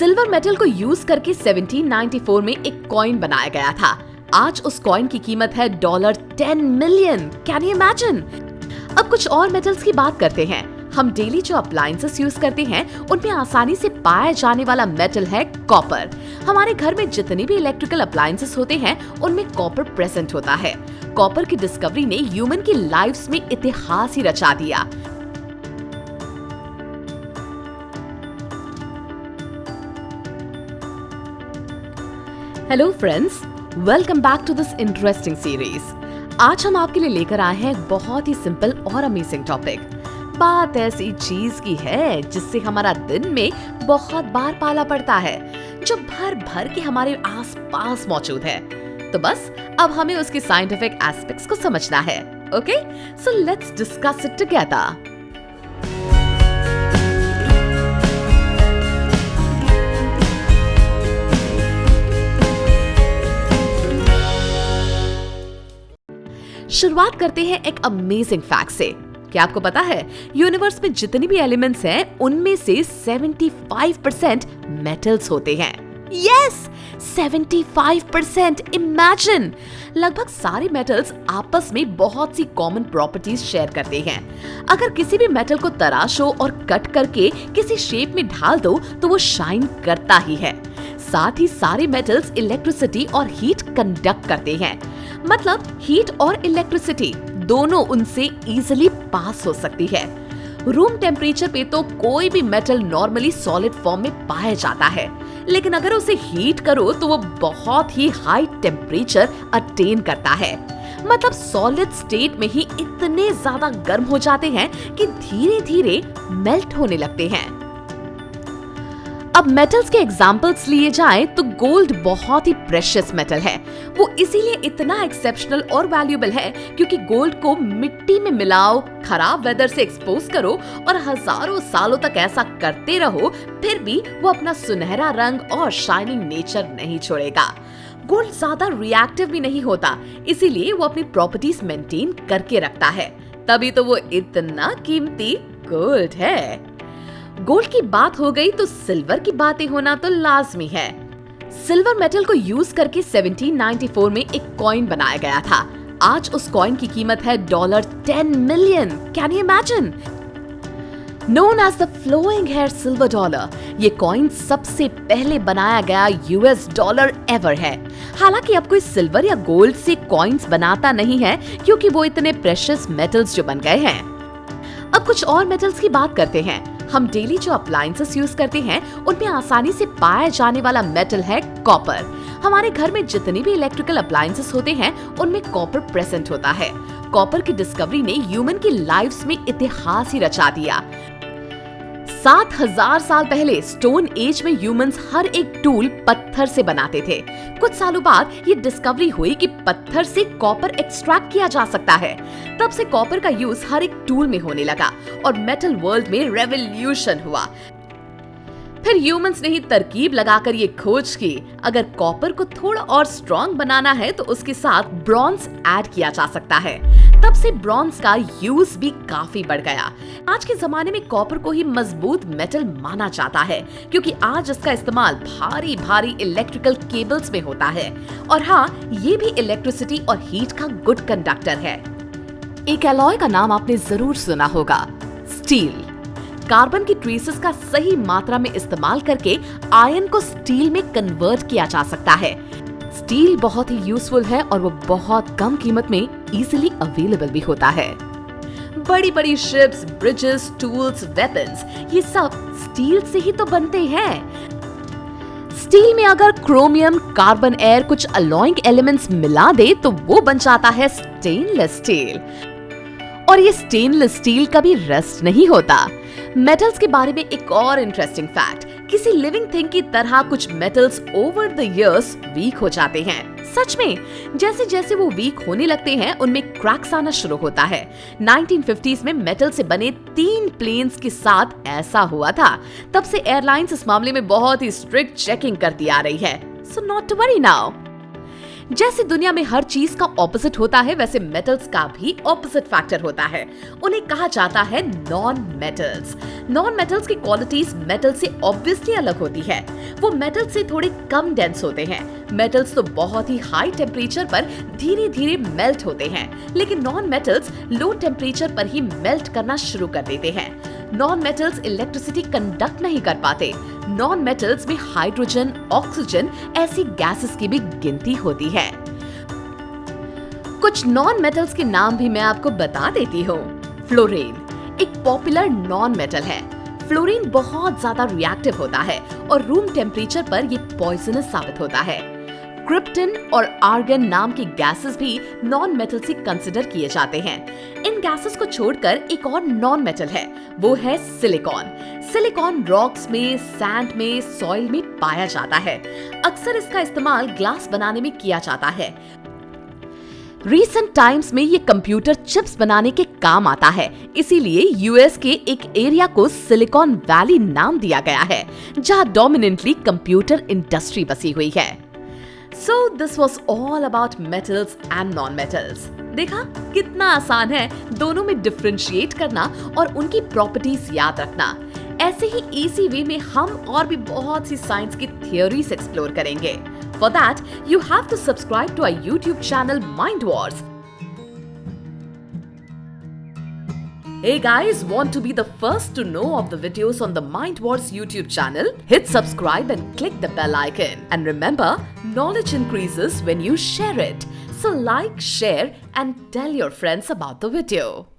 Silver metal को use करके 1794 में एक कॉइन बनाया गया था। आज उस कॉइन की कीमत है $10 मिलियन। Can you imagine? अब कुछ और मेटल्स की बात करते हैं। हम डेली जो अप्लायंसेस यूज करते हैं उनमें आसानी से पाया जाने वाला मेटल है कॉपर। हमारे घर में जितने भी इलेक्ट्रिकल अप्लायंसेस होते हैं उनमें कॉपर प्रेजेंट होता है। कॉपर की डिस्कवरी ने ह्यूमन की लाइफ्स में इतिहास ही रचा दिया। Hello friends, welcome back to this interesting series. आज हम आपके लिए लेकर आए हैं एक बहुत ही सिंपल और अमेजिंग टॉपिक। बात ऐसी चीज की है जिससे हमारा दिन में बहुत बार पाला पड़ता है, जो भर भर के हमारे आसपास मौजूद है। तो बस अब हमें उसके साइंटिफिक एस्पेक्ट्स को समझना है। Okay, so let's discuss it together. शुरुआत करते हैं एक अमेजिंग फैक्ट से। क्या आपको पता है यूनिवर्स में जितनी भी एलिमेंट्स हैं उनमें से 75% मेटल्स होते हैं। यस, 75%। इमेजिन! लगभग सारे मेटल्स आपस में बहुत सी कॉमन प्रॉपर्टीज शेयर करते हैं। अगर किसी भी मेटल को तराशो और कट करके किसी शेप में ढाल दो तो वो शाइन करता ही है। साथ ही सारे मेटल्स इलेक्ट्रिसिटी और हीट कंडक्ट करते हैं। मतलब हीट और इलेक्ट्रिसिटी दोनों उनसे इजीली पास हो सकती है। रूम टेम्परेचर पे तो कोई भी मेटल नॉर्मली सॉलिड फॉर्म में पाया जाता है, लेकिन अगर उसे हीट करो तो वो बहुत ही हाई टेम्परेचर अटेन करता है। मतलब सॉलिड स्टेट में ही इतने ज्यादा गर्म हो जाते हैं कि धीरे धीरे मेल्ट होने लगते हैं। अब मेटल्स के एग्जाम्पल्स लिए जाएं तो गोल्ड बहुत ही प्रेशियस मेटल है। वो इसीलिए इतना एक्सेप्शनल और वैल्यूएबल है क्योंकि गोल्ड को मिट्टी में मिलाओ, खराब वेदर से एक्सपोज करो और हजारों सालों तक ऐसा करते रहो, फिर भी वो अपना सुनहरा रंग और शाइनिंग नेचर नहीं छोड़ेगा। गोल्ड ज्यादा रिएक्टिव भी नहीं होता, इसीलिए वो अपनी प्रॉपर्टीज मेंटेन करके रखता है। तभी तो वो इतना कीमती गोल्ड है। गोल्ड की बात हो गई तो सिल्वर की बातें होना तो लाजमी है। सिल्वर मेटल को यूज करके 1794 में एक कॉइन बनाया गया था। आज उस कॉइन की कीमत है $10 million. Can you imagine? Known as the flowing hair silver dollar, ये कॉइन सबसे पहले बनाया गया यूएस डॉलर एवर है। हालांकि अब कोई सिल्वर या गोल्ड से कॉइन्स बनाता नहीं है क्योंकि वो इतने प्रेशियस मेटल्स जो बन गए हैं। अब कुछ और मेटल्स की बात करते हैं। हम डेली जो अप्लायंसेस यूज करते हैं उनमें आसानी से पाया जाने वाला मेटल है कॉपर। हमारे घर में जितने भी इलेक्ट्रिकल अप्लायंसेस होते हैं उनमें कॉपर प्रेजेंट होता है। कॉपर की डिस्कवरी ने ह्यूमन की लाइफ्स में इतिहास ही रचा दिया। 7000 साल पहले स्टोन एज में ह्यूमंस हर एक टूल पत्थर से बनाते थे। कुछ सालों बाद ये डिस्कवरी हुई कि पत्थर से कॉपर एक्सट्रैक्ट किया जा सकता है। तब से कॉपर का यूज हर एक टूल में होने लगा और मेटल वर्ल्ड में रेवोल्यूशन हुआ। फिर ह्यूमंस ने ही तरकीब लगाकर ये खोज की, अगर कॉपर को थोड़ा और स्ट्रॉन्ग बनाना है तो उसके साथ ब्रॉन्ज ऐड किया जा सकता है। तब से ब्रॉन्ज का यूज भी काफी बढ़ गया। आज के जमाने में कॉपर को ही मजबूत मेटल माना जाता है क्योंकि आज इसका इस्तेमाल भारी भारी इलेक्ट्रिकल केबल्स में होता है। और हाँ, ये भी इलेक्ट्रिसिटी और हीट का गुड कंडक्टर है। एक एलॉय का नाम आपने जरूर सुना होगा, स्टील। कार्बन की ट्रेसेस का सही मात्रा में इस्तेमाल करके आयरन को स्टील में कन्वर्ट किया जा सकता है। स्टील बहुत ही यूजफुल है और वो बहुत कम कीमत में इजीली अवेलेबल भी होता है। बड़ी बड़ी शिप्स, ब्रिजेस, टूल्स, वेपन्स, ये सब स्टील से ही तो बनते हैं। स्टील में अगर क्रोमियम, कार्बन, एयर, कुछ अलॉइंग एलिमेंट्स मिला दे तो वो बन जाता है स्टेनलेस स्टील। और ये स्टेनलेस स्टील कभी रस्ट नहीं होता। मेटल्स के बारे में एक और इंटरेस्टिंग फैक्ट, किसी लिविंग थिंग की तरह कुछ metals over the years weak हो जाते हैं। सच में, जैसे जैसे वो वीक होने लगते हैं उनमें क्रैक्स आना शुरू होता है। 1950s में मेटल से बने 3 प्लेन्स के साथ ऐसा हुआ था। तब से एयरलाइंस इस मामले में बहुत ही स्ट्रिक्ट चेकिंग करती आ रही है। So not to worry now. जैसे दुनिया में हर चीज का ऑपोजिट होता है, वैसे मेटल्स का भी ऑपोजिट फैक्टर होता है। उन्हें कहा जाता है नॉन मेटल्स। नॉन मेटल्स की क्वालिटीज मेटल से ऑब्वियसली अलग होती है। वो मेटल से थोड़े कम डेंस होते हैं। मेटल्स तो बहुत ही हाई टेम्परेचर पर धीरे धीरे मेल्ट होते हैं, लेकिन नॉन मेटल्स लो टेम्परेचर पर ही मेल्ट करना शुरू कर देते हैं। नॉन मेटल्स इलेक्ट्रिसिटी कंडक्ट नहीं कर पाते। नॉन मेटल्स में हाइड्रोजन, ऑक्सीजन ऐसी गैसेस की भी गिनती होती है। कुछ नॉन मेटल्स के नाम भी मैं आपको बता देती हूँ। फ्लोरीन एक पॉपुलर नॉन मेटल है। फ्लोरीन बहुत ज्यादा रिएक्टिव होता है और रूम टेम्परेचर पर ये पॉइजनस साबित होता है। क्रिप्टन और आर्गन नाम की गैसेस भी नॉन मेटल से कंसिडर किए जाते हैं। इन गैसेस को छोड़कर एक और नॉन मेटल है, वो है सिलिकॉन। सिलिकॉन रॉक्स में, सैंड में, सॉइल में पाया जाता है। अक्सर इसका इस्तेमाल ग्लास बनाने में किया जाता है। रिसेंट टाइम्स में ये कंप्यूटर चिप्स बनाने के काम आता है, इसीलिए यूएस के एक एरिया को सिलिकॉन वैली नाम दिया गया है, जहां डोमिनेंटली कंप्यूटर इंडस्ट्री बसी हुई है। So this was all about metals and non-metals. देखा कितना आसान है दोनों में डिफरेंशिएट करना और उनकी प्रॉपर्टीज याद रखना। ऐसे ही इजी वे में हम और भी बहुत सी साइंस की थियोरीज एक्सप्लोर करेंगे। For that, you have to subscribe to our YouTube channel Mind Wars. Hey guys, want to be the first to know of the videos on the Mind Wars YouTube channel? Hit subscribe and click the bell icon. And remember, knowledge increases when you share it. So like, share and tell your friends about the video.